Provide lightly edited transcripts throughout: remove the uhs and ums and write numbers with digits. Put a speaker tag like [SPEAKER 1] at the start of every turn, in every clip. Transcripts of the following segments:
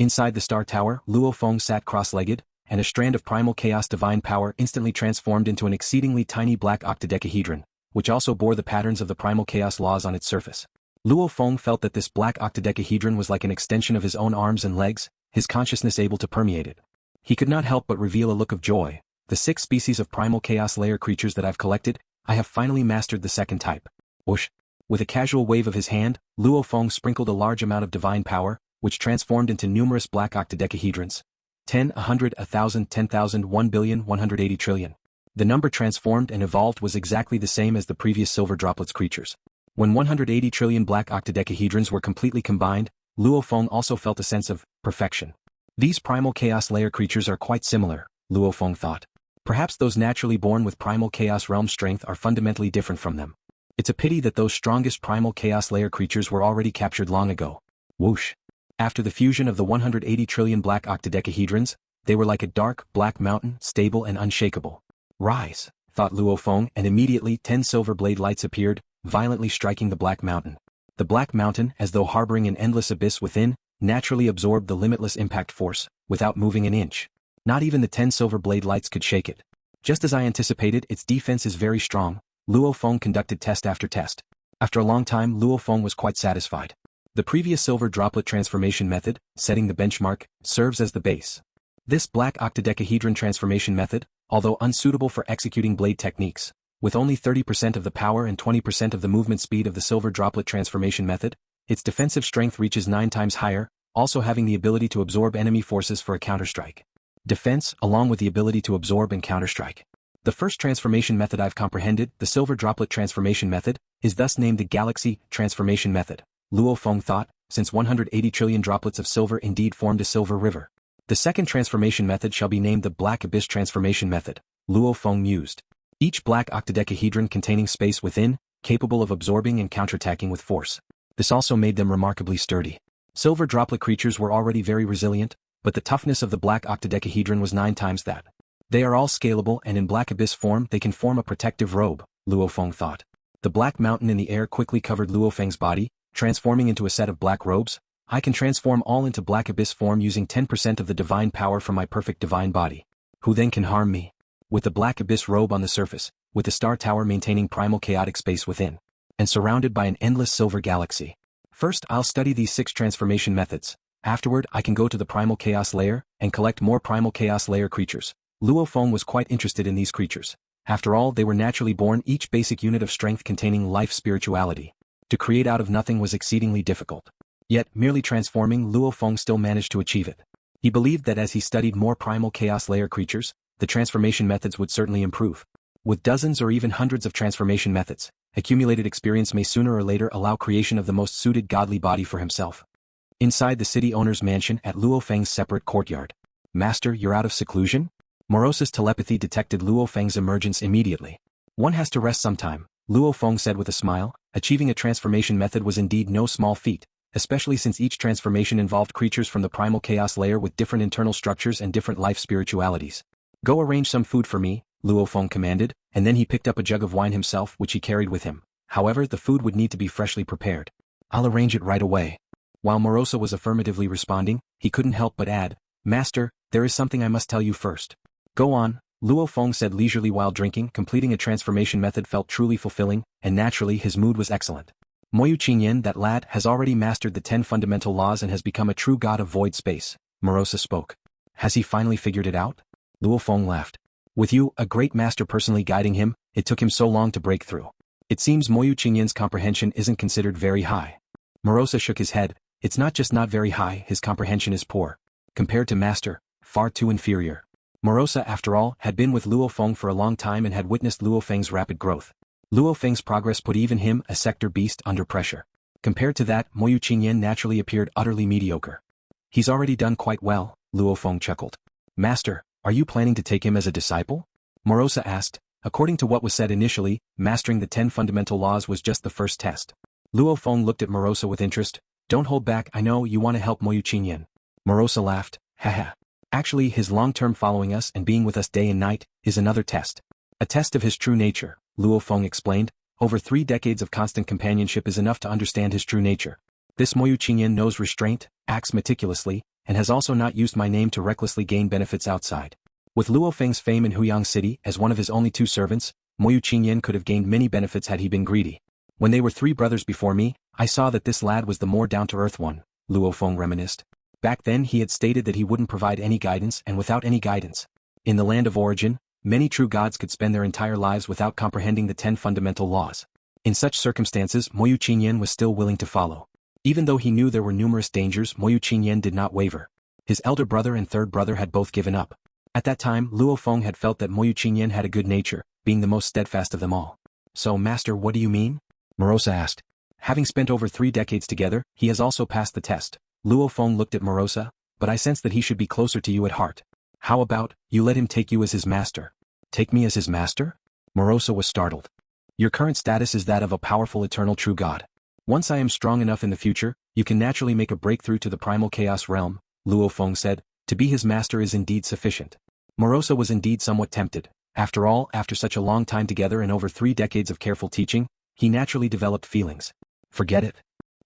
[SPEAKER 1] Inside the Star Tower, Luo Feng sat cross-legged, and a strand of Primal Chaos Divine Power instantly transformed into an exceedingly tiny black octadecahedron, which also bore the patterns of the Primal Chaos laws on its surface. Luo Feng felt that this black octadecahedron was like an extension of his own arms and legs, his consciousness able to permeate it. He could not help but reveal a look of joy. The 6 species of Primal Chaos layer creatures that I've collected, I have finally mastered the second type. Whoosh! With a casual wave of his hand, Luo Feng sprinkled a large amount of divine power, which transformed into numerous black octadecahedrons. 10, 100, 1,000, 10,000, 1 billion, 180 trillion. The number transformed and evolved was exactly the same as the previous Silver Droplets creatures. When 180 trillion black octadecahedrons were completely combined, Luo Feng also felt a sense of perfection. These Primal Chaos layer creatures are quite similar, Luo Feng thought. Perhaps those naturally born with Primal Chaos Realm strength are fundamentally different from them. It's a pity that those strongest Primal Chaos layer creatures were already captured long ago. Whoosh! After the fusion of the 180 trillion black octadecahedrons, they were like a dark, black mountain, stable and unshakable. Rise, thought Luo Feng, and immediately 10 silver blade lights appeared, violently striking the black mountain. The black mountain, as though harboring an endless abyss within, naturally absorbed the limitless impact force, without moving an inch. Not even the 10 silver blade lights could shake it. Just as I anticipated, its defense is very strong. Luo Feng conducted test after test. After a long time, Luo Feng was quite satisfied. The previous Silver Droplet transformation method, setting the benchmark, serves as the base. This black octadecahedron transformation method, although unsuitable for executing blade techniques, with only 30% of the power and 20% of the movement speed of the Silver Droplet transformation method, its defensive strength reaches 9 times higher, also having the ability to absorb enemy forces for a counterstrike. Defense, along with the ability to absorb and counterstrike. The first transformation method I've comprehended, the Silver Droplet transformation method, is thus named the Galaxy transformation method, Luo Feng thought, since 180 trillion droplets of silver indeed formed a silver river. The second transformation method shall be named the Black Abyss transformation method, Luo Feng mused. Each black octadecahedron containing space within, capable of absorbing and counterattacking with force. This also made them remarkably sturdy. Silver Droplet creatures were already very resilient, but the toughness of the black octadecahedron was 9 times that. They are all scalable, and in Black Abyss form they can form a protective robe, Luo Feng thought. The black mountain in the air quickly covered Luo Feng's body, transforming into a set of black robes. I can transform all into Black Abyss form using 10% of the divine power from my perfect divine body. Who then can harm me? With the Black Abyss robe on the surface, with the Star Tower maintaining primal chaotic space within, and surrounded by an endless silver galaxy. First I'll study these 6 transformation methods. Afterward I can go to the Primal Chaos layer, and collect more Primal Chaos layer creatures. Luo Feng was quite interested in these creatures. After all, they were naturally born, each basic unit of strength containing life spirituality. To create out of nothing was exceedingly difficult. Yet, merely transforming, Luo Feng still managed to achieve it. He believed that as he studied more Primal Chaos layer creatures, the transformation methods would certainly improve. With dozens or even hundreds of transformation methods, accumulated experience may sooner or later allow creation of the most suited godly body for himself. Inside the city owner's mansion at Luo Feng's separate courtyard. Master, you're out of seclusion? Morosa's telepathy detected Luo Feng's emergence immediately. One has to rest sometime, Luo Feng said with a smile. Achieving a transformation method was indeed no small feat, especially since each transformation involved creatures from the Primal Chaos layer with different internal structures and different life spiritualities. Go arrange some food for me, Luo Feng commanded, and then he picked up a jug of wine himself which he carried with him. However, the food would need to be freshly prepared. I'll arrange it right away. While Morosa was affirmatively responding, he couldn't help but add, Master, there is something I must tell you first. Go on, Luo Feng said leisurely while drinking. Completing a transformation method felt truly fulfilling, and naturally his mood was excellent. Moyu Qingyan, that lad, has already mastered the 10 fundamental laws and has become a true god of void space, Morosa spoke. Has he finally figured it out? Luo Feng laughed. With you, a great master personally guiding him, it took him so long to break through. It seems Moyu Qingyan's comprehension isn't considered very high. Morosa shook his head. It's not just not very high, his comprehension is poor. Compared to master, far too inferior. Morosa, after all, had been with Luo Feng for a long time and had witnessed Luo Feng's rapid growth. Luo Feng's progress put even him, a sector beast, under pressure. Compared to that, Moyu Qingyan naturally appeared utterly mediocre. He's already done quite well, Luo Feng chuckled. Master, are you planning to take him as a disciple? Morosa asked. According to what was said initially, mastering the 10 fundamental laws was just the first test. Luo Feng looked at Morosa with interest. Don't hold back, I know you want to help Moyu Qingyan. Morosa laughed. Haha. Actually, his long-term following us and being with us day and night is another test. A test of his true nature, Luo Feng explained. Over 3 decades of constant companionship is enough to understand his true nature. This Moyu Qingyan knows restraint, acts meticulously, and has also not used my name to recklessly gain benefits outside. With Luo Feng's fame in Huyang City as one of his only 2 servants, Moyu Qingyan could have gained many benefits had he been greedy. When they were 3 brothers before me, I saw that this lad was the more down-to-earth one, Luo Feng reminisced. Back then he had stated that he wouldn't provide any guidance and without any guidance. In the land of origin, many true gods could spend their entire lives without comprehending the 10 fundamental laws. In such circumstances Moyu Qingyan was still willing to follow. Even though he knew there were numerous dangers, Moyu Qingyan did not waver. His elder brother and third brother had both given up. At that time Luo Feng had felt that Moyu Qingyan had a good nature, being the most steadfast of them all. So master, what do you mean? Morosa asked. Having spent over 3 decades together, he has also passed the test. Luo Feng looked at Morosa, but I sense that he should be closer to you at heart. How about, you let him take you as his master? Take me as his master? Morosa was startled. Your current status is that of a powerful eternal true god. Once I am strong enough in the future, you can naturally make a breakthrough to the Primal Chaos Realm, Luo Feng said. To be his master is indeed sufficient. Morosa was indeed somewhat tempted. After all, after such a long time together and over 3 decades of careful teaching, he naturally developed feelings. Forget it.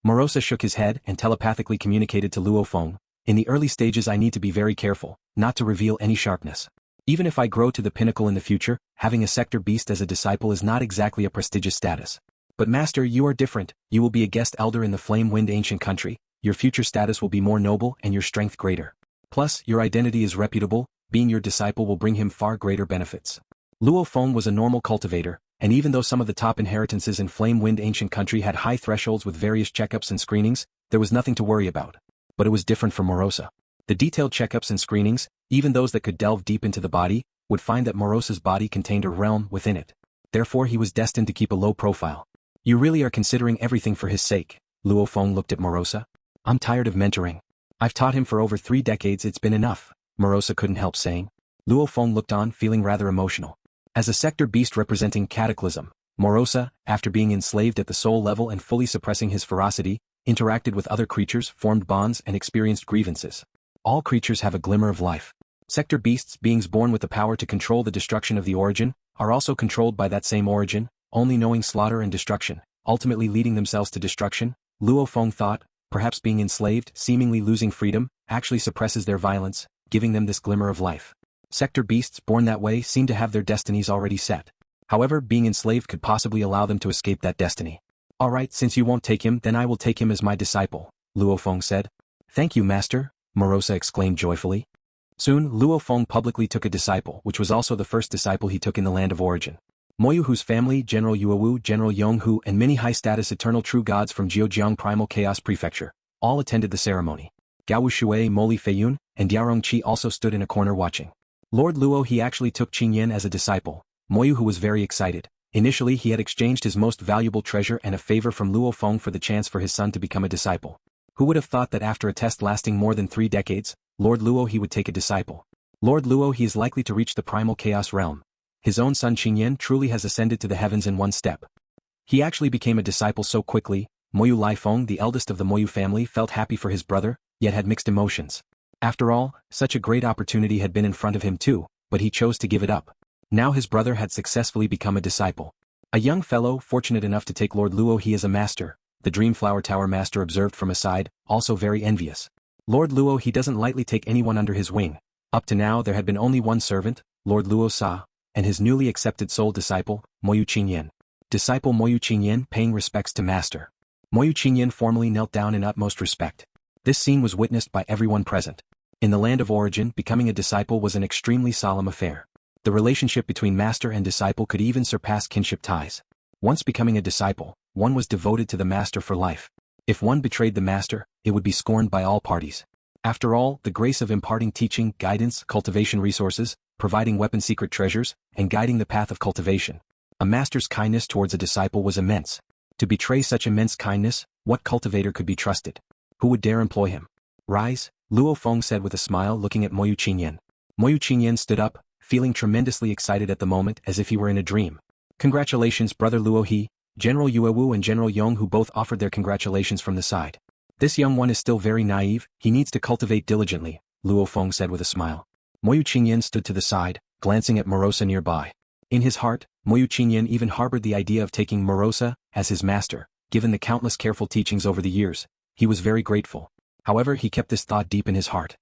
[SPEAKER 1] Morosa shook his head and telepathically communicated to Luo Feng. In the early stages I need to be very careful, not to reveal any sharpness. Even if I grow to the pinnacle in the future, having a sector beast as a disciple is not exactly a prestigious status. But master, you are different. You will be a guest elder in the flame-wind ancient country. Your future status will be more noble and your strength greater. Plus, your identity is reputable. Being your disciple will bring him far greater benefits. Luo Feng was a normal cultivator, and even though some of the top inheritances in flame-wind ancient country had high thresholds with various checkups and screenings, there was nothing to worry about. But it was different for Morosa. The detailed checkups and screenings, even those that could delve deep into the body, would find that Morosa's body contained a realm within it. Therefore he was destined to keep a low profile. You really are considering everything for his sake. Luo Feng looked at Morosa. I'm tired of mentoring. I've taught him for over 3 decades, it's been enough, Morosa couldn't help saying. Luo Feng looked on, feeling rather emotional. As a sector beast representing cataclysm, Morosa, after being enslaved at the soul level and fully suppressing his ferocity, interacted with other creatures, formed bonds and experienced grievances. All creatures have a glimmer of life. Sector beasts, beings born with the power to control the destruction of the origin, are also controlled by that same origin, only knowing slaughter and destruction, ultimately leading themselves to destruction. Luo Feng thought, perhaps being enslaved, seemingly losing freedom, actually suppresses their violence, giving them this glimmer of life. Sector beasts born that way seem to have their destinies already set. However, being enslaved could possibly allow them to escape that destiny. Alright, since you won't take him, then I will take him as my disciple, Luo Feng said. Thank you, master, Morosa exclaimed joyfully. Soon, Luo Feng publicly took a disciple, which was also the first disciple he took in the land of origin. Moyu, whose family, General Yuewu, General Yonghu, and many high-status eternal true gods from Jiujiang Primal Chaos Prefecture, all attended the ceremony. Gao Shui, Moli Feiyun, and Diarong Qi also stood in a corner watching. Lord Luo he actually took Qingyan as a disciple. Moyu, who was very excited. Initially he had exchanged his most valuable treasure and a favor from Luo Feng for the chance for his son to become a disciple. Who would have thought that after a test lasting more than 3 decades, Lord Luo he would take a disciple. Lord Luo he is likely to reach the Primal Chaos Realm. His own son Qingyan truly has ascended to the heavens in one step. He actually became a disciple so quickly. Moyu Laifeng, the eldest of the Moyu family, felt happy for his brother, yet had mixed emotions. After all, such a great opportunity had been in front of him too, but he chose to give it up. Now his brother had successfully become a disciple. A young fellow fortunate enough to take Lord Luo he as a master, the Dreamflower Tower master observed from aside, also very envious. Lord Luo he doesn't lightly take anyone under his wing. Up to now there had been only one servant, Lord Luo Sa, and his newly accepted sole disciple, Moyu Qingyan. Disciple Moyu Qingyan paying respects to master. Moyu Qingyan formally knelt down in utmost respect. This scene was witnessed by everyone present. In the land of origin, becoming a disciple was an extremely solemn affair. The relationship between master and disciple could even surpass kinship ties. Once becoming a disciple, one was devoted to the master for life. If one betrayed the master, it would be scorned by all parties. After all, the grace of imparting teaching, guidance, cultivation resources, providing weapon secret treasures, and guiding the path of cultivation. A master's kindness towards a disciple was immense. To betray such immense kindness, what cultivator could be trusted? Who would dare employ him? Rise, Luo Feng said with a smile, looking at Moyu Qingyan. Moyu Qingyan stood up, feeling tremendously excited at the moment as if he were in a dream. Congratulations, brother Luo he, General Yuewu and General Yong, who both offered their congratulations from the side. This young one is still very naive, he needs to cultivate diligently, Luo Feng said with a smile. Moyu Qingyan stood to the side, glancing at Morosa nearby. In his heart, Moyu Qingyan even harbored the idea of taking Morosa as his master. Given the countless careful teachings over the years, he was very grateful. However, he kept this thought deep in his heart.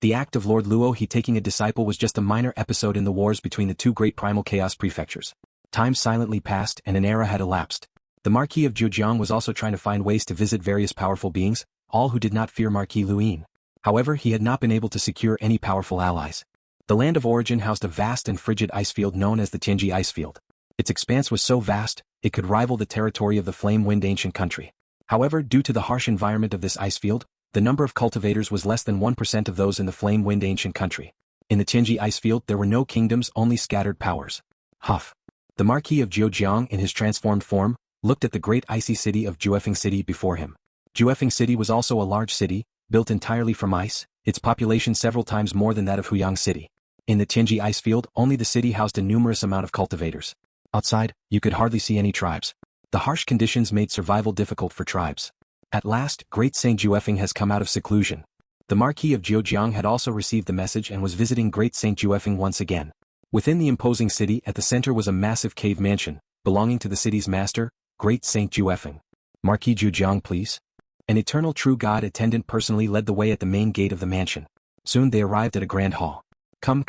[SPEAKER 1] The act of Lord Luo He taking a disciple was just a minor episode in the wars between the two great Primal Chaos prefectures. Time silently passed and an era had elapsed. The Marquis of Zhejiang was also trying to find ways to visit various powerful beings, all who did not fear Marquis Luin. However, he had not been able to secure any powerful allies. The land of origin housed a vast and frigid ice field known as the Tianji Ice Field. Its expanse was so vast, it could rival the territory of the Flame-Wind ancient country. However, due to the harsh environment of this ice field, the number of cultivators was less than 1% of those in the Flame-Wind ancient country. In the Tianji Ice Field there were no kingdoms, only scattered powers. Huff. The Marquis of Zhejiang in his transformed form, looked at the great icy city of Juefeng City before him. Juefeng City was also a large city, built entirely from ice, its population several times more than that of Huyang City. In the Tianji Ice Field, only the city housed a numerous amount of cultivators. Outside, you could hardly see any tribes. The harsh conditions made survival difficult for tribes. At last, Great Saint Juefeng has come out of seclusion. The Marquis of Zhejiang had also received the message and was visiting Great Saint Juefeng once again. Within the imposing city at the center was a massive cave mansion, belonging to the city's master, Great Saint Juefeng. Marquis Zhejiang, please. An eternal true god attendant personally led the way at the main gate of the mansion. Soon they arrived at a grand hall. Come,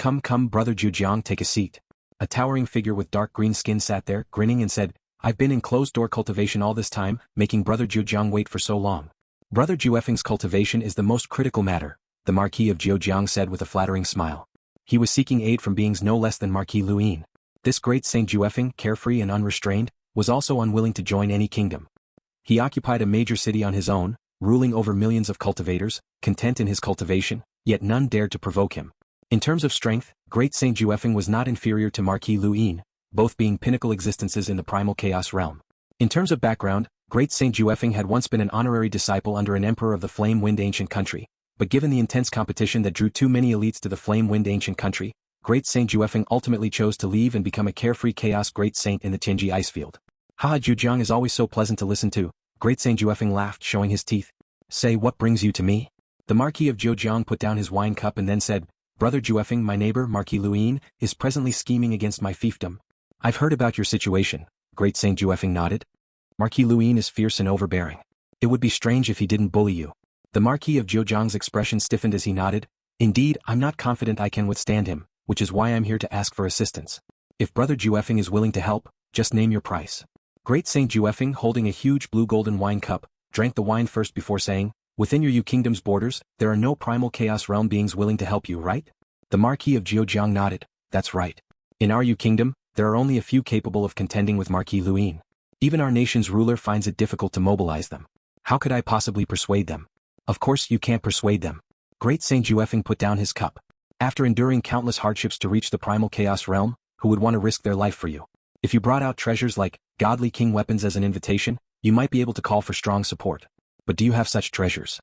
[SPEAKER 1] brother Zhejiang, take a seat. A towering figure with dark green skin sat there, grinning and said, I've been in closed-door cultivation all this time, making brother Zhejiang wait for so long. Brother Juefeng's cultivation is the most critical matter, the Marquis of Zhejiang said with a flattering smile. He was seeking aid from beings no less than Marquis Luin. This great Saint Juefeng, carefree and unrestrained, was also unwilling to join any kingdom. He occupied a major city on his own, ruling over millions of cultivators, content in his cultivation, yet none dared to provoke him. In terms of strength, Great Saint Juefeng was not inferior to Marquis Luin, both being pinnacle existences in the Primal Chaos Realm. In terms of background, Great Saint Juefeng had once been an honorary disciple under an emperor of the Flame-Wind ancient country, but given the intense competition that drew too many elites to the Flame-Wind ancient country, Great Saint Juefeng ultimately chose to leave and become a carefree chaos great saint in the Tianji Ice Field. Haha, Zhejiang is always so pleasant to listen to. Great Saint Juefeng laughed, showing his teeth. Say, what brings you to me? The Marquis of Zhejiang put down his wine cup and then said, Brother Juefeng, my neighbor, Marquis Luin, is presently scheming against my fiefdom. I've heard about your situation. Great Saint Juefeng nodded. Marquis Luin is fierce and overbearing. It would be strange if he didn't bully you. The Marquis of Zhejiang's expression stiffened as he nodded. Indeed, I'm not confident I can withstand him, which is why I'm here to ask for assistance. If Brother Juefeng is willing to help, just name your price. Great Saint Juefeng, holding a huge blue golden wine cup, drank the wine first before saying, Within your kingdom's borders, there are no Primal Chaos Realm beings willing to help you, right? The Marquis of Zhejiang nodded. That's right. In our kingdom, there are only a few capable of contending with Marquis Luin. Even our nation's ruler finds it difficult to mobilize them. How could I possibly persuade them? Of course you can't persuade them. Great Saint Juefeng put down his cup. After enduring countless hardships to reach the Primal Chaos Realm, who would want to risk their life for you? If you brought out treasures like godly king weapons as an invitation, you might be able to call for strong support. But do you have such treasures?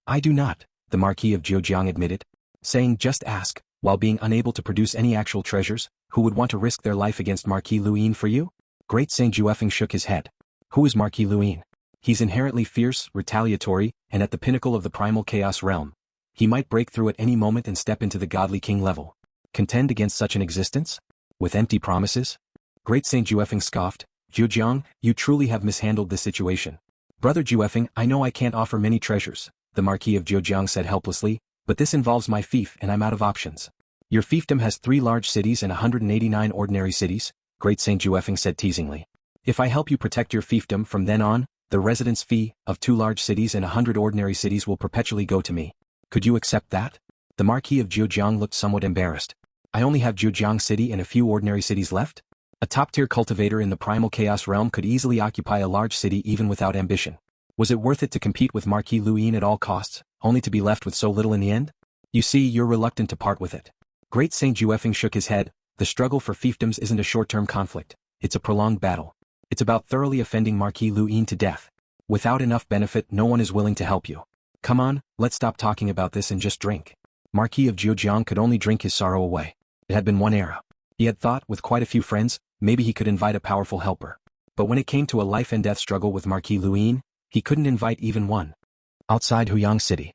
[SPEAKER 1] I do not, the Marquis of Zhejiang admitted, saying just ask, while being unable to produce any actual treasures, who would want to risk their life against Marquis Luin for you? Great Saint Juefeng shook his head. Who is Marquis Luin? He's inherently fierce, retaliatory, and at the pinnacle of the Primal Chaos Realm. He might break through at any moment and step into the godly king level. Contend against such an existence? With empty promises? Great Saint Juefeng scoffed. Zhejiang, you truly have mishandled this situation. Brother Juefeng, I know I can't offer many treasures, the Marquis of Zhejiang said helplessly, but this involves my fief and I'm out of options. Your fiefdom has 3 large cities and 189 ordinary cities, Great Saint Juefeng said teasingly. If I help you protect your fiefdom from then on, the residence fee of 2 large cities and 100 ordinary cities will perpetually go to me. Could you accept that? The Marquis of Zhejiang looked somewhat embarrassed. I only have Zhejiang City and a few ordinary cities left? A top-tier cultivator in the Primal Chaos Realm could easily occupy a large city even without ambition. Was it worth it to compete with Marquis Luin at all costs, only to be left with so little in the end? You see, you're reluctant to part with it. Great Saint Juefeng shook his head. The struggle for fiefdoms isn't a short-term conflict. It's a prolonged battle. It's about thoroughly offending Marquis Luin to death. Without enough benefit, no one is willing to help you. Come on, let's stop talking about this and just drink. Marquis of Zhejiang could only drink his sorrow away. It had been one era. He had thought, with quite a few friends, maybe he could invite a powerful helper. But when it came to a life-and-death struggle with Marquis Luin, he couldn't invite even one. Outside Huyang City,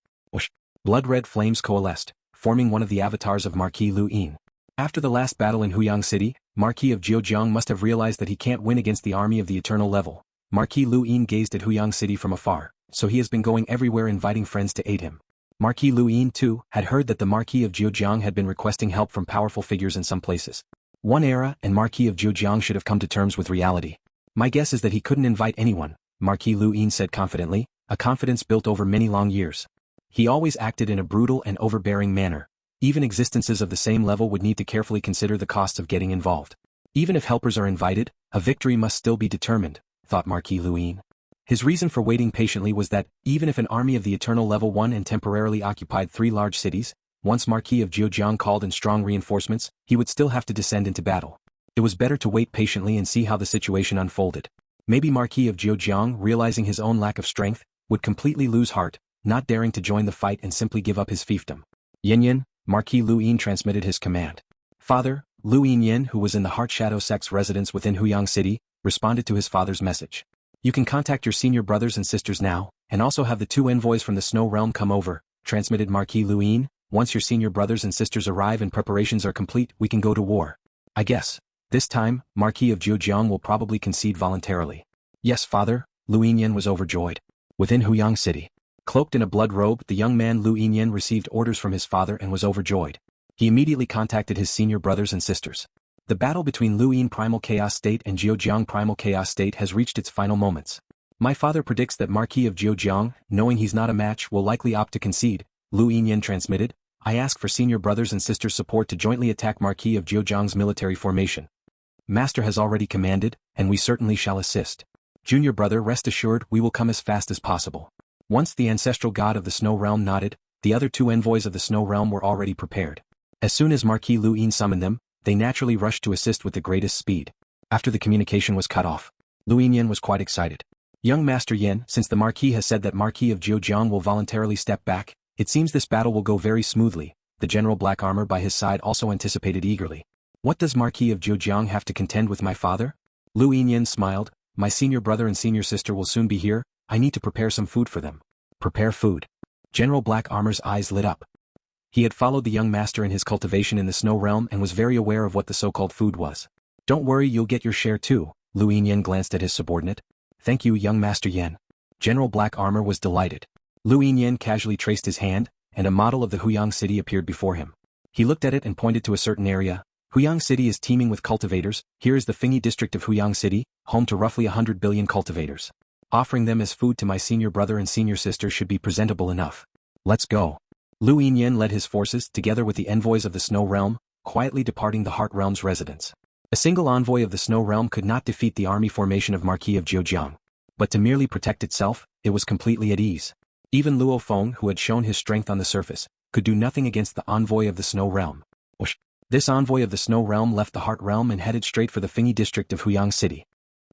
[SPEAKER 1] blood-red flames coalesced, forming one of the avatars of Marquis Luin. After the last battle in Huyang City, Marquis of Zhejiang must have realized that he can't win against the army of the eternal level, Marquis Lu Yin gazed at Huyang City from afar, so he has been going everywhere inviting friends to aid him. Marquis Lu Yin, too, had heard that the Marquis of Zhejiang had been requesting help from powerful figures in some places. One era and Marquis of Zhejiang should have come to terms with reality. My guess is that he couldn't invite anyone, Marquis Lu Yin said confidently, a confidence built over many long years. He always acted in a brutal and overbearing manner. Even existences of the same level would need to carefully consider the costs of getting involved. Even if helpers are invited, a victory must still be determined, thought Marquis Lu Yin. His reason for waiting patiently was that, even if an army of the Eternal Level 1 and temporarily occupied 3 large cities, once Marquis of Zhejiang called in strong reinforcements, he would still have to descend into battle. It was better to wait patiently and see how the situation unfolded. Maybe Marquis of Zhejiang, realizing his own lack of strength, would completely lose heart, not daring to join the fight and simply give up his fiefdom. Yin, Marquis Lu Yin transmitted his command. Father, Lu Yin, who was in the Heart Shadow Sect's residence within Huyang City, responded to his father's message. You can contact your senior brothers and sisters now, and also have the 2 envoys from the Snow Realm come over, transmitted Marquis Lu Yin. Once your senior brothers and sisters arrive and preparations are complete, we can go to war. I guess. This time, Marquis of Zhejiang will probably concede voluntarily. Yes, father, Lu Yin was overjoyed. Within Huyang City, cloaked in a blood robe, the young man Lu Yin received orders from his father and was overjoyed. He immediately contacted his senior brothers and sisters. The battle between Lu Yin Primal Chaos State and Zhejiang Primal Chaos State has reached its final moments. My father predicts that Marquis of Zhejiang, knowing he's not a match, will likely opt to concede, Lu Yin transmitted. I ask for senior brothers and sisters' support to jointly attack Marquis of Zhejiang's military formation. Master has already commanded, and we certainly shall assist. Junior brother, rest assured we will come as fast as possible. Once the ancestral god of the Snow Realm nodded, the other 2 envoys of the Snow Realm were already prepared. As soon as Marquis Lu Yin summoned them, they naturally rushed to assist with the greatest speed. After the communication was cut off, Lu Yin was quite excited. Young Master Yin, since the Marquis has said that Marquis of Zhejiang will voluntarily step back, it seems this battle will go very smoothly. The General Black Armor by his side also anticipated eagerly. What does Marquis of Zhejiang have to contend with my father? Lu Yin smiled. My senior brother and senior sister will soon be here. I need to prepare some food for them. Prepare food. General Black Armor's eyes lit up. He had followed the young master in his cultivation in the Snow Realm and was very aware of what the so-called food was. Don't worry, you'll get your share too, Lu Yin glanced at his subordinate. Thank you, young Master Yin. General Black Armor was delighted. Lu Yin casually traced his hand, and a model of the Huyang City appeared before him. He looked at it and pointed to a certain area. Huyang City is teeming with cultivators. Here is the Fengi district of Huyang City, home to roughly 100 billion cultivators. Offering them as food to my senior brother and senior sister should be presentable enough. Let's go. Lu Yin led his forces, together with the envoys of the Snow Realm, quietly departing the Heart Realm's residence. A single envoy of the Snow Realm could not defeat the army formation of Marquis of Zhejiang. But to merely protect itself, it was completely at ease. Even Luo Feng, who had shown his strength on the surface, could do nothing against the envoy of the Snow Realm. This envoy of the Snow Realm left the Heart Realm and headed straight for the Fengi district of Huyang City.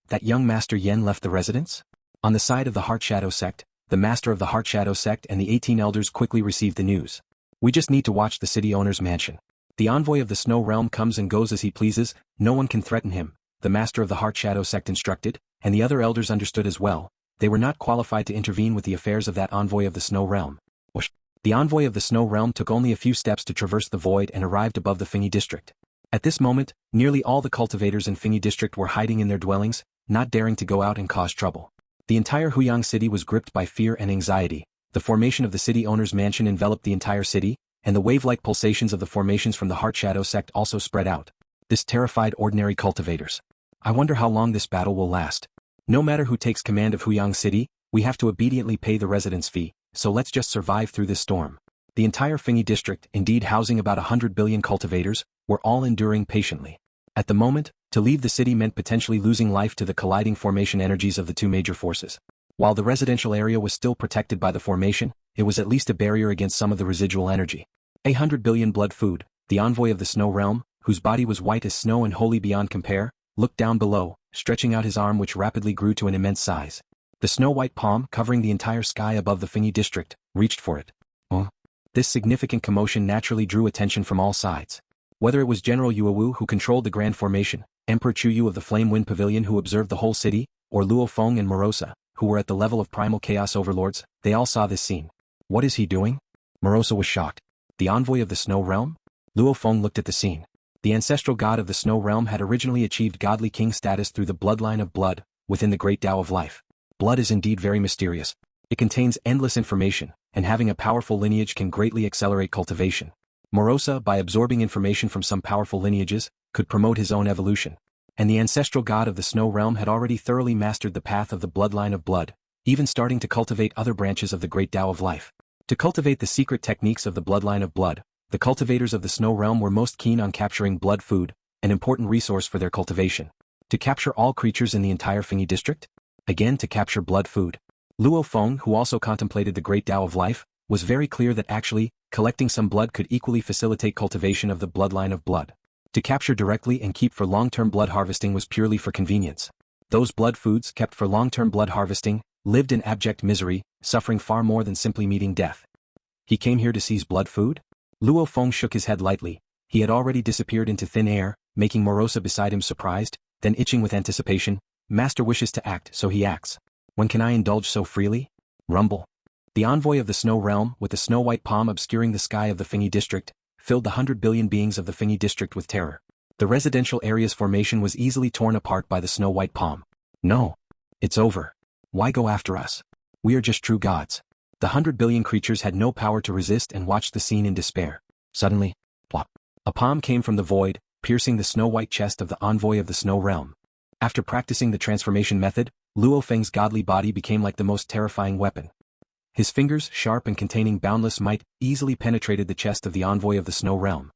[SPEAKER 1] That young Master Yin left the residence? On the side of the Heart Shadow Sect, the master of the Heart Shadow Sect and the 18 elders quickly received the news. We just need to watch the city owner's mansion. The envoy of the Snow Realm comes and goes as he pleases, no one can threaten him, the master of the Heart Shadow Sect instructed, and the other elders understood as well. They were not qualified to intervene with the affairs of that envoy of the Snow Realm. The envoy of the Snow Realm took only a few steps to traverse the void and arrived above the Fengi district. At this moment, nearly all the cultivators in Fengi district were hiding in their dwellings, not daring to go out and cause trouble. The entire Huyang City was gripped by fear and anxiety. The formation of the city owner's mansion enveloped the entire city, and the wave-like pulsations of the formations from the Heart Shadow Sect also spread out. This terrified ordinary cultivators. I wonder how long this battle will last. No matter who takes command of Huyang City, we have to obediently pay the residence fee, so let's just survive through this storm. The entire Fengi district, indeed housing about 100 billion cultivators, were all enduring patiently. At the moment, to leave the city meant potentially losing life to the colliding formation energies of the 2 major forces. While the residential area was still protected by the formation, it was at least a barrier against some of the residual energy. 100 billion blood food, the envoy of the Snow Realm, whose body was white as snow and wholly beyond compare, looked down below, stretching out his arm which rapidly grew to an immense size. The snow-white palm, covering the entire sky above the Fengi district, reached for it. This significant commotion naturally drew attention from all sides. Whether it was General Yuewu who controlled the Grand Formation, Emperor Chuyu of the Flame Wind Pavilion who observed the whole city, or Luo Feng and Morosa, who were at the level of Primal Chaos Overlords, they all saw this scene. What is he doing? Morosa was shocked. The envoy of the Snow Realm? Luo Feng looked at the scene. The ancestral god of the Snow Realm had originally achieved godly king status through the bloodline of blood, within the great Tao of life. Blood is indeed very mysterious. It contains endless information, and having a powerful lineage can greatly accelerate cultivation. Morosa, by absorbing information from some powerful lineages, could promote his own evolution. And the ancestral god of the snow realm had already thoroughly mastered the path of the bloodline of blood, even starting to cultivate other branches of the great Tao of life. To cultivate the secret techniques of the bloodline of blood, the cultivators of the snow realm were most keen on capturing blood food, an important resource for their cultivation. To capture all creatures in the entire Fengi district? Again, to capture blood food. Luo Feng, who also contemplated the great Tao of life, was very clear that actually, collecting some blood could equally facilitate cultivation of the bloodline of blood. To capture directly and keep for long-term blood harvesting was purely for convenience. Those blood foods kept for long-term blood harvesting lived in abject misery, suffering far more than simply meeting death. He came here to seize blood food? Luo Feng shook his head lightly. He had already disappeared into thin air, making Morosa beside him surprised, then itching with anticipation. Master wishes to act, so he acts. When can I indulge so freely? Rumble. The envoy of the snow realm, with the snow-white palm obscuring the sky of the Fengi district, filled the 100 billion beings of the Fengi district with terror. The residential area's formation was easily torn apart by the snow-white palm. No. It's over. Why go after us? We are just true gods. The 100 billion creatures had no power to resist and watched the scene in despair. Suddenly, plop. A palm came from the void, piercing the snow-white chest of the envoy of the snow realm. After practicing the transformation method, Luo Feng's godly body became like the most terrifying weapon. His fingers, sharp and containing boundless might, easily penetrated the chest of the envoy of the snow realm.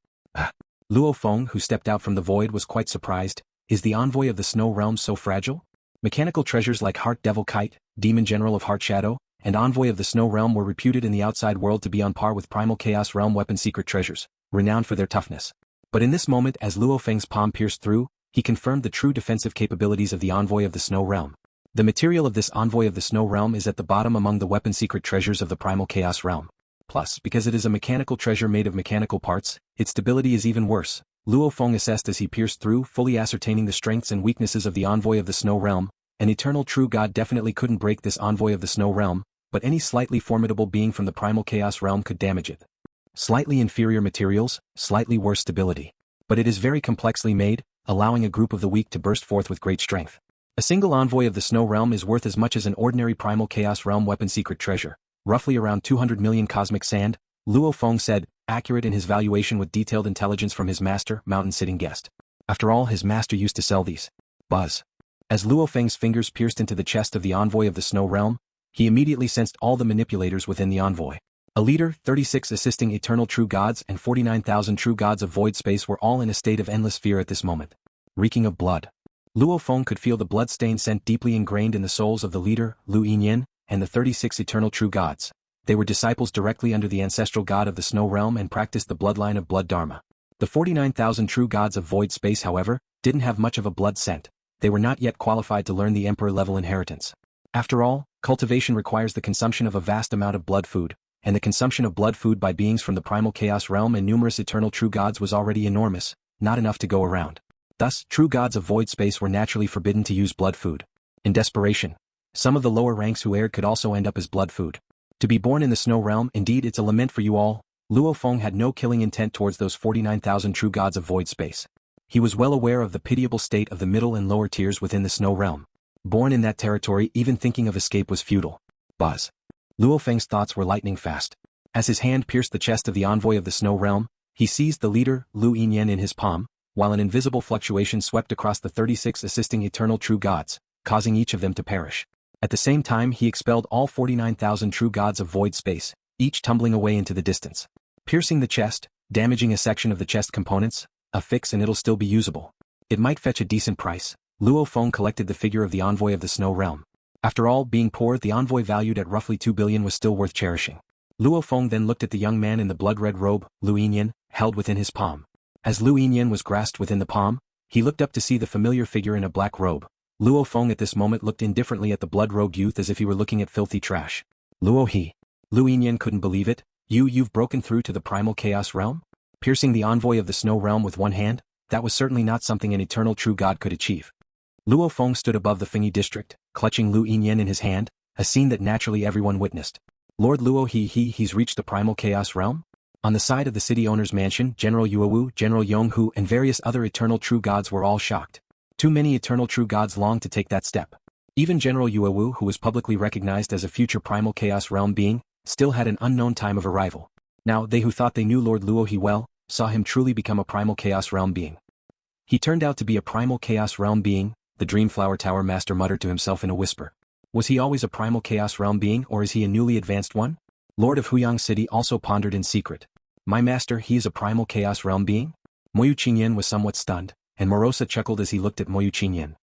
[SPEAKER 1] Luo Feng, who stepped out from the void, was quite surprised. Is the envoy of the snow realm so fragile? Mechanical treasures like Heart Devil Kite, Demon General of Heart Shadow, and Envoy of the Snow Realm were reputed in the outside world to be on par with Primal Chaos Realm weapon secret treasures, renowned for their toughness. But in this moment, as Luo Feng's palm pierced through, he confirmed the true defensive capabilities of the Envoy of the Snow Realm. The material of this Envoy of the Snow Realm is at the bottom among the weapon secret treasures of the Primal Chaos Realm. Plus, because it is a mechanical treasure made of mechanical parts, its stability is even worse. Luo Feng assessed as he pierced through, fully ascertaining the strengths and weaknesses of the Envoy of the Snow Realm. An eternal true god definitely couldn't break this Envoy of the Snow Realm, but any slightly formidable being from the Primal Chaos Realm could damage it. Slightly inferior materials, slightly worse stability. But it is very complexly made, allowing a group of the weak to burst forth with great strength. A single Envoy of the Snow Realm is worth as much as an ordinary Primal Chaos Realm weapon secret treasure, roughly around 200 million cosmic sand, Luo Feng said, accurate in his valuation with detailed intelligence from his master, mountain-sitting guest. After all, his master used to sell these. Buzz. As Luo Feng's fingers pierced into the chest of the Envoy of the Snow Realm, he immediately sensed all the manipulators within the Envoy. A leader, 36 assisting eternal true gods and 49,000 true gods of void space were all in a state of endless fear at this moment. Reeking of blood. Luo Feng could feel the blood-stained scent deeply ingrained in the souls of the leader, Lu Yinyan, and the 36 eternal true gods. They were disciples directly under the ancestral god of the Snow Realm and practiced the bloodline of blood dharma. The 49,000 true gods of void space, however, didn't have much of a blood scent. They were not yet qualified to learn the emperor-level inheritance. After all, cultivation requires the consumption of a vast amount of blood food, and the consumption of blood food by beings from the Primal Chaos Realm and numerous eternal true gods was already enormous, not enough to go around. Thus, true gods of void space were naturally forbidden to use blood food. In desperation, some of the lower ranks who erred could also end up as blood food. To be born in the Snow Realm, indeed it's a lament for you all. Luo Feng had no killing intent towards those 49,000 true gods of void space. He was well aware of the pitiable state of the middle and lower tiers within the Snow Realm. Born in that territory, even thinking of escape was futile. Buzz. Luo Feng's thoughts were lightning fast. As his hand pierced the chest of the Envoy of the Snow Realm, he seized the leader, Lu Yinyan, in his palm, while an invisible fluctuation swept across the 36 assisting eternal true gods, causing each of them to perish. At the same time, he expelled all 49,000 true gods of void space, each tumbling away into the distance. Piercing the chest, damaging a section of the chest components, a fix and it'll still be usable. It might fetch a decent price. Luo Feng collected the figure of the Envoy of the Snow Realm. After all, being poor, the envoy valued at roughly 2 billion was still worth cherishing. Luo Feng then looked at the young man in the blood-red robe, Lu Yinyan, held within his palm. As Lu Yinyan was grasped within the palm, he looked up to see the familiar figure in a black robe. Luo Feng at this moment looked indifferently at the blood-robed youth as if he were looking at filthy trash. Luo he. Lu Yinyan couldn't believe it. You've broken through to the Primal Chaos Realm? Piercing the Envoy of the Snow Realm with one hand? That was certainly not something an eternal true god could achieve. Luo Feng stood above the Fengi district, clutching Lu Yinyan in his hand, a scene that naturally everyone witnessed. Lord Luo he's reached the Primal Chaos Realm? On the side of the city owner's mansion, General Yuowu, General Yonghu and various other eternal true gods were all shocked. Too many eternal true gods longed to take that step. Even General Yuewu, who was publicly recognized as a future Primal Chaos Realm being, still had an unknown time of arrival. Now, they who thought they knew Lord Luo He well, saw him truly become a Primal Chaos Realm being. He turned out to be a Primal Chaos Realm being, the Dreamflower Tower Master muttered to himself in a whisper. Was he always a Primal Chaos Realm being, or is he a newly advanced one? Lord of Huyang City also pondered in secret. My master, he is a Primal Chaos Realm being? Moyu Qingyan was somewhat stunned, and Morosa chuckled as he looked at Moyu Qingyan.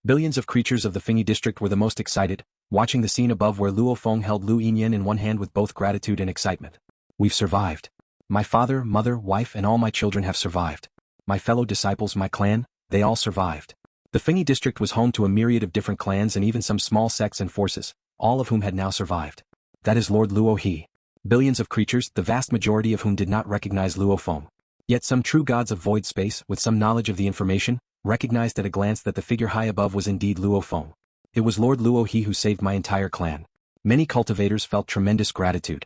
[SPEAKER 1] Billions of creatures of the Fengi district were the most excited, watching the scene above where Luo Feng held Lu Yinyan in one hand with both gratitude and excitement. We've survived. My father, mother, wife and all my children have survived. My fellow disciples, my clan, they all survived. The Fengi district was home to a myriad of different clans and even some small sects and forces, all of whom had now survived. That is Lord Luo He. Billions of creatures, the vast majority of whom did not recognize Luo Feng. Yet some true gods of void space, with some knowledge of the information, recognized at a glance that the figure high above was indeed Luo Feng. It was Lord Luo He who saved my entire clan. Many cultivators felt tremendous gratitude.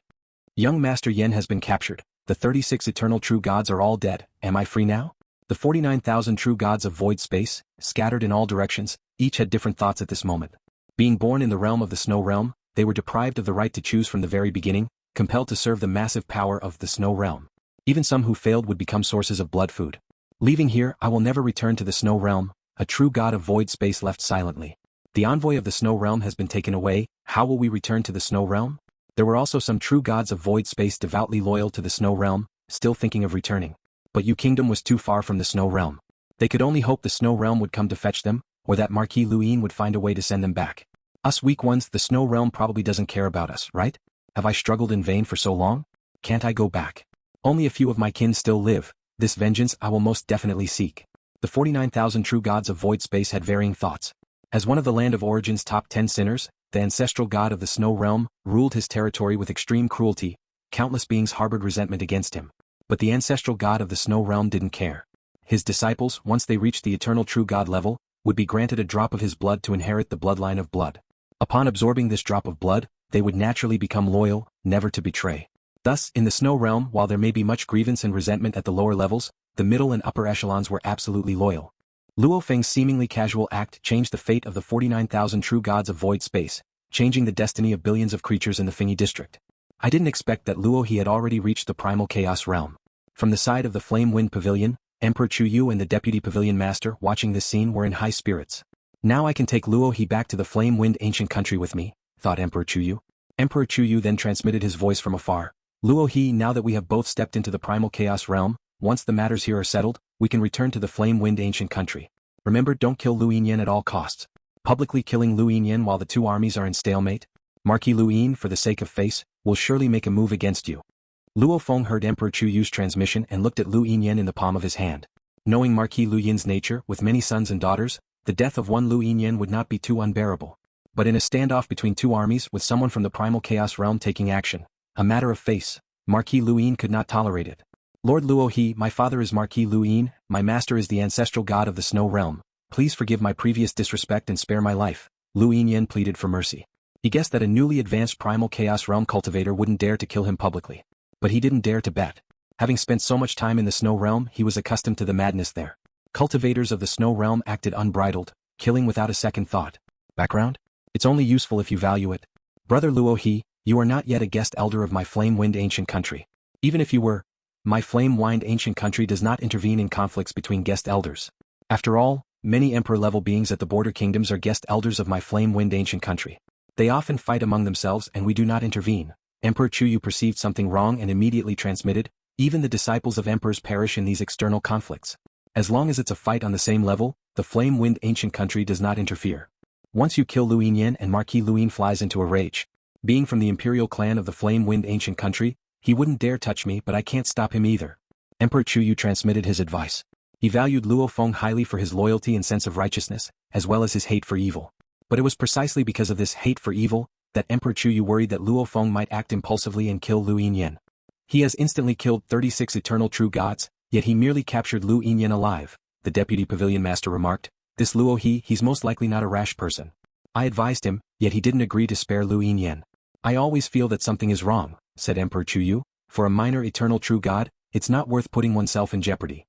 [SPEAKER 1] Young Master Yen has been captured. The 36 eternal true gods are all dead. Am I free now? The 49,000 true gods of void space, scattered in all directions, each had different thoughts at this moment. Being born in the realm of the Snow Realm, they were deprived of the right to choose from the very beginning, compelled to serve the massive power of the Snow Realm. Even some who failed would become sources of blood food. Leaving here, I will never return to the Snow Realm, a true god of void space left silently. The envoy of the Snow Realm has been taken away. How will we return to the Snow Realm? There were also some true gods of void space devoutly loyal to the Snow Realm, still thinking of returning. But Yu Kingdom was too far from the Snow Realm. They could only hope the Snow Realm would come to fetch them, or that Marquis Luyin would find a way to send them back. Us weak ones, the Snow Realm probably doesn't care about us, right? Have I struggled in vain for so long? Can't I go back? Only a few of my kin still live. This vengeance I will most definitely seek. The 49,000 true gods of void space had varying thoughts. As one of the Land of Origin's top 10 sinners, the ancestral god of the Snow Realm ruled his territory with extreme cruelty. Countless beings harbored resentment against him. But the ancestral god of the Snow Realm didn't care. His disciples, once they reached the eternal true god level, would be granted a drop of his blood to inherit the bloodline of blood. Upon absorbing this drop of blood, they would naturally become loyal, never to betray. Thus, in the Snow Realm, while there may be much grievance and resentment at the lower levels, the middle and upper echelons were absolutely loyal. Luo Feng's seemingly casual act changed the fate of the 49,000 true gods of void space, changing the destiny of billions of creatures in the Fengi district. I didn't expect that Luo He had already reached the Primal Chaos Realm. From the side of the Flame Wind Pavilion, Emperor Chu Yu and the Deputy Pavilion Master watching this scene were in high spirits. Now I can take Luo He back to the Flame Wind ancient country with me, thought Emperor Chu Yu. Emperor Chu Yu then transmitted his voice from afar. Luo He, now that we have both stepped into the Primal Chaos Realm, once the matters here are settled, we can return to the Flame Wind ancient country. Remember, don't kill Lu Yinyan at all costs. Publicly killing Lu Yinyan while the two armies are in stalemate? Marquis Lu Yin, for the sake of face, will surely make a move against you. Luo Feng heard Emperor Chu Yu's transmission and looked at Lu Yinyan in the palm of his hand. Knowing Marquis Lu Yin's nature, with many sons and daughters, the death of one Lu Yinyan would not be too unbearable. But in a standoff between two armies with someone from the Primal Chaos Realm taking action, a matter of face, Marquis Lu Yin could not tolerate it. Lord Luo He, my father is Marquis Lu Yin, my master is the ancestral god of the Snow Realm. Please forgive my previous disrespect and spare my life. Lu Yinyan pleaded for mercy. He guessed that a newly advanced Primal Chaos Realm cultivator wouldn't dare to kill him publicly. But he didn't dare to bet. Having spent so much time in the Snow Realm, he was accustomed to the madness there. Cultivators of the Snow Realm acted unbridled, killing without a second thought. Background? It's only useful if you value it. Brother Luo He, you are not yet a guest elder of my Flame Wind ancient country. Even if you were, my Flame Wind ancient country does not intervene in conflicts between guest elders. After all, many emperor-level beings at the border kingdoms are guest elders of my Flame Wind ancient country. They often fight among themselves and we do not intervene. Emperor Chu Yu perceived something wrong and immediately transmitted, even the disciples of emperors perish in these external conflicts. As long as it's a fight on the same level, the Flame Wind ancient country does not interfere. Once you kill Lu Yinyan and Marquis Lu Yin flies into a rage. Being from the imperial clan of the Flame Wind ancient country, he wouldn't dare touch me, but I can't stop him either. Emperor Chu Yu transmitted his advice. He valued Luo Feng highly for his loyalty and sense of righteousness, as well as his hate for evil. But it was precisely because of this hate for evil that Emperor Chu Yu worried that Luo Feng might act impulsively and kill Lu Yinyan. He has instantly killed 36 eternal true gods, yet he merely captured Lu Yinyan alive, the Deputy Pavilion Master remarked. This Luo He, he's most likely not a rash person. I advised him, yet he didn't agree to spare Lu Yinyan. I always feel that something is wrong, said Emperor Chu Yu. For a minor eternal true god, it's not worth putting oneself in jeopardy.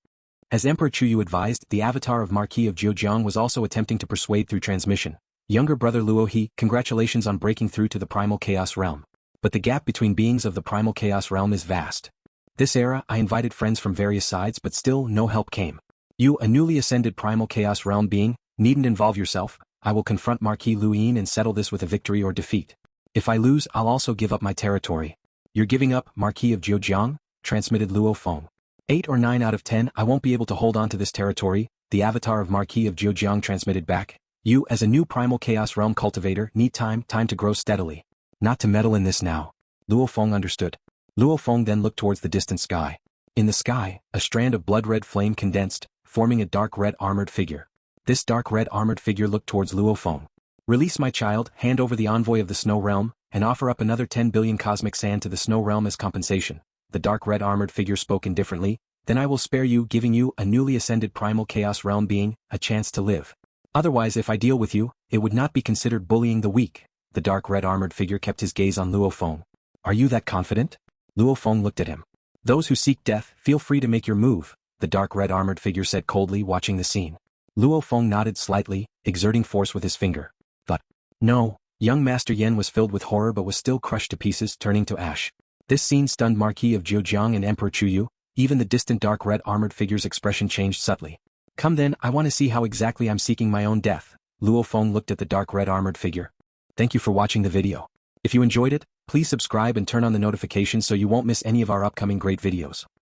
[SPEAKER 1] As Emperor Chu Yu advised, the avatar of Marquis of Zhejiang was also attempting to persuade through transmission. Younger brother Luo He, congratulations on breaking through to the Primal Chaos Realm. But the gap between beings of the Primal Chaos Realm is vast. This era, I invited friends from various sides but still no help came. You, a newly ascended Primal Chaos Realm being, needn't involve yourself. I will confront Marquis Luoyin and settle this with a victory or defeat. If I lose, I'll also give up my territory. You're giving up, Marquis of Zhejiang? Transmitted Luo Feng. 8 or 9 out of 10, I won't be able to hold on to this territory, the avatar of Marquis of Zhejiang transmitted back. You, as a new Primal Chaos Realm cultivator, need time to grow steadily. Not to meddle in this now. Luo Feng understood. Luo Feng then looked towards the distant sky. In the sky, a strand of blood-red flame condensed, forming a dark red armored figure. This dark red armored figure looked towards Luo Feng. Release my child, hand over the envoy of the Snow Realm, and offer up another 10 billion cosmic sand to the Snow Realm as compensation. The dark red armored figure spoke indifferently. Then I will spare you, giving you, a newly ascended Primal Chaos Realm being, a chance to live. Otherwise, if I deal with you, it would not be considered bullying the weak. The dark red armored figure kept his gaze on Luo Feng. Are you that confident? Luo Feng looked at him. Those who seek death, feel free to make your move, the dark red armored figure said coldly, watching the scene. Luo Feng nodded slightly, exerting force with his finger. But, no, young Master Yen was filled with horror but was still crushed to pieces, turning to ash. This scene stunned Marquis of Zhejiang and Emperor Chuyu. Even the distant dark red armored figure's expression changed subtly. Come then, I want to see how exactly I'm seeking my own death. Luo Feng looked at the dark red armored figure. Thank you for watching the video. If you enjoyed it, please subscribe and turn on the notifications so you won't miss any of our upcoming great videos.